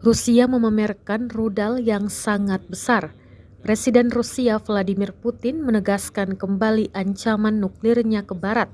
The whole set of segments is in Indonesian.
Rusia memamerkan rudal yang sangat besar. Presiden Rusia Vladimir Putin menegaskan kembali ancaman nuklirnya ke barat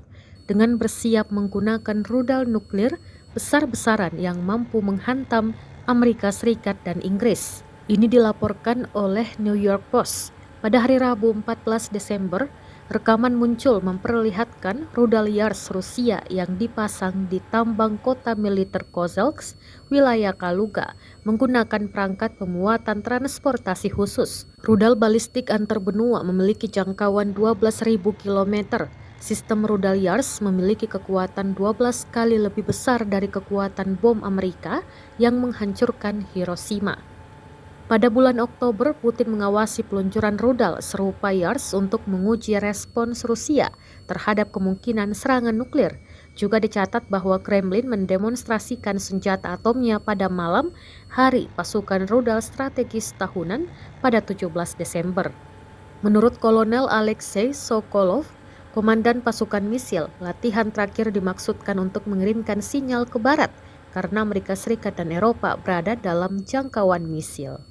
dengan bersiap menggunakan rudal nuklir besar-besaran yang mampu menghantam Amerika Serikat dan Inggris. Ini dilaporkan oleh New York Post. Pada hari Rabu 14 Desember, rekaman muncul memperlihatkan rudal Yars Rusia yang dipasang di tambang kota militer Kozelsk, wilayah Kaluga, menggunakan perangkat pemuatan transportasi khusus. Rudal balistik antarbenua memiliki jangkauan 12.000 km. Sistem rudal Yars memiliki kekuatan 12 kali lebih besar dari kekuatan bom Amerika yang menghancurkan Hiroshima. Pada bulan Oktober, Putin mengawasi peluncuran rudal serupa Yars untuk menguji respons Rusia terhadap kemungkinan serangan nuklir. Juga dicatat bahwa Kremlin mendemonstrasikan senjata atomnya pada malam hari pasukan rudal strategis tahunan pada 17 Desember. Menurut Kolonel Alexei Sokolov, komandan pasukan misil, latihan terakhir dimaksudkan untuk mengirimkan sinyal ke barat karena Amerika Serikat dan Eropa berada dalam jangkauan misil.